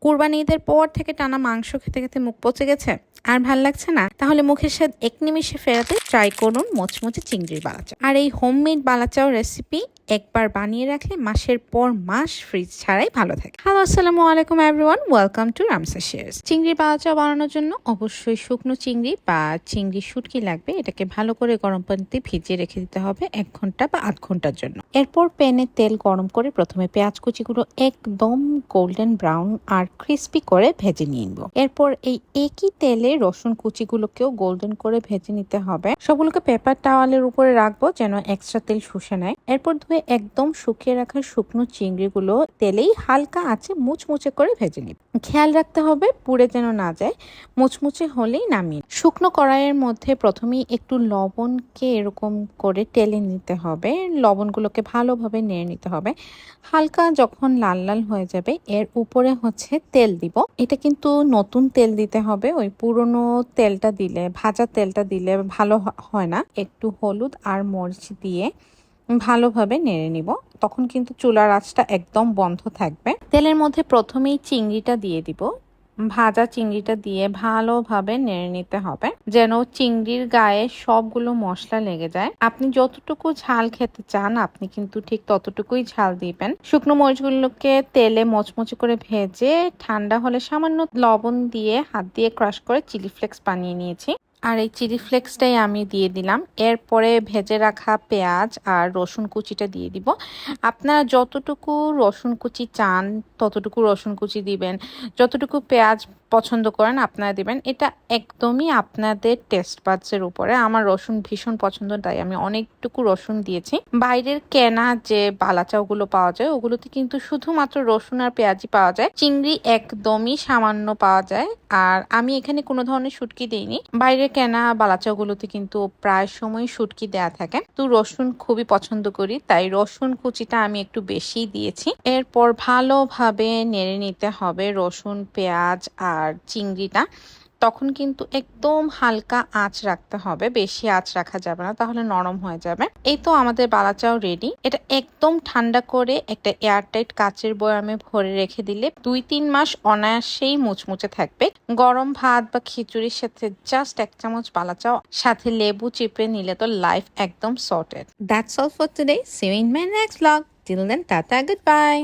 কুরবানি ঈদের পর থেকে টানা মাংস খেতে খেতে মুখ পচে গেছে, আর ভাল লাগছে না? তাহলে মুখের স্বাদ এক নিমিষে ফেরাতে ট্রাই করুন মুচমুচে চিংড়ির বালাচা। আর এই হোমমেড বালাচাও রেসিপি একবার বানিয়ে রাখলে মাসের পর মাস ফ্রিজ ছাড়াই ভালো থাকে। হ্যালো, আসসালামু আলাইকুম everyone, welcome to Ramsha shares. চিংড়ির বালাচা বানানোর জন্য অবশ্যই শুকনো চিংড়ি বা চিংড়ি শুটকি লাগবে। এটাকে ভালো করে গরম পানিতে ভিজিয়ে রেখে দিতে হবে 1 ঘন্টা বা আধ ঘন্টার জন্য। এরপর প্যানে তেল গরম করে প্রথমে পেঁয়াজ কুচিগুলো একদম গোল্ডেন ব্রাউন আর ক্রিস্পি করে ভেজে নিয়ে নিব। এরপর এই একই তেলে রসুন কুচিগুলোকেও গোল্ডেন করে ভেজে নিতে হবে। সবগুলোকে পেপার টাওয়ালের উপরে রাখবো যেন এক্সট্রা তেল শুষে নেয়। এরপর ধুয়ে একদম শুকিয়ে রাখা শুকনো চিংড়িগুলো তেলেই হালকা আছে মুচমুচে করে ভেজে নিব। খেয়াল রাখতে হবে পুড়ে যেন না যায়, মুচমুচে হলেই নামিয়ে। শুকনো কড়াইয়ের মধ্যে প্রথমেই একটু লবণকে এরকম করে টেলে নিতে হবে। লবণগুলোকে ভালোভাবে নেড়ে নিতে হবে। হালকা যখন লাল লাল হয়ে যাবে এর উপরে তেল দিব। এটা কিন্তু নতুন তেল দিতে হবে, ওই পুরনো তেলটা দিলে, ভাজা তেলটা দিলে ভালো হয় না। একটু হলুদ আর মরিচ দিয়ে ভালোভাবে নেড়ে নিব। তখন কিন্তু চুলার আঁচটা একদম বন্ধ থাকবে। তেলের মধ্যে প্রথমেই চিংড়িটা দিয়ে দিব। ভাজা চিংড়িটা দিয়ে ভালোভাবে নেড়ে নিতে হবে যেন চিংড়ির গায়ে সবগুলো মশলা লেগে যায়। আপনি যতটুকু ঝাল খেতে চান আপনি কিন্তু ঠিক ততটুকুই ঝাল দিবেন। শুকনো মরিচগুলোকে তেলে মচমচে করে ভেজে ঠান্ডা হলে সামান্য লবণ দিয়ে হাত দিয়ে ক্রাশ করে চিলি ফ্লেক্স বানিয়ে নিয়েছি। আর এই চিলি ফ্লেক্সটাই আমি দিয়ে দিলাম। এরপরে ভেজে রাখা পেঁয়াজ আর রসুন কুচিটা দিয়ে দিব। আপনারা যতটুকু রসুন কুচি চান ততটুকু রসুন কুচি দিবেন, যতটুকু পেঁয়াজ পছন্দ করেন আপনারা দিবেন। এটা একদমই আপনাদের টেস্ট বাডসের উপরে। আমার রসুন ভীষণ পছন্দ, তাই আমি অনেকটুকু রসুন দিয়েছি। বাইরের কেনা যে বালাচাওগুলো পাওয়া যায় ওগুলোতে কিন্তু শুধুমাত্র রসুন আর পেঁয়াজই পাওয়া যায়, চিংড়ি একদমই সামান্য পাওয়া যায়। আর আমি এখানে কোনো ধরনের শুটকি দিইনি। বাইরের কেনা বালাচাওগুলোতে কিন্তু প্রায় সময় শুটকি দেয়া থাকে। তো রসুন খুবই পছন্দ করি, তাই রসুন কুচিটা আমি একটু বেশি দিয়েছি। এরপর ভালোভাবে নেড়ে নিতে হবে রসুন, পেঁয়াজ আর চিংড়িটা। তখন কিন্তু একদম হালকা আঁচ রাখতে হবে, বেশি আঁচ রাখা যাবে না, তাহলে নরম হয়ে যাবে। এই তো আমাদের বালাচাও রেডি। এটা একদম ঠান্ডা করে একটা এয়ারটাইট কাচের বয়ামে ভরে রেখে দিলে 2-3 মাস অনায়াসেই মুচমুচে থাকবে। গরম ভাত বা খিচুড়ির সাথে জাস্ট 1 চামচ বালাচাও সাথে লেবু চিপে নিলে তো লাইফ একদম sorted. That's all for today. See you in my next vlog. Till then, tata, goodbye.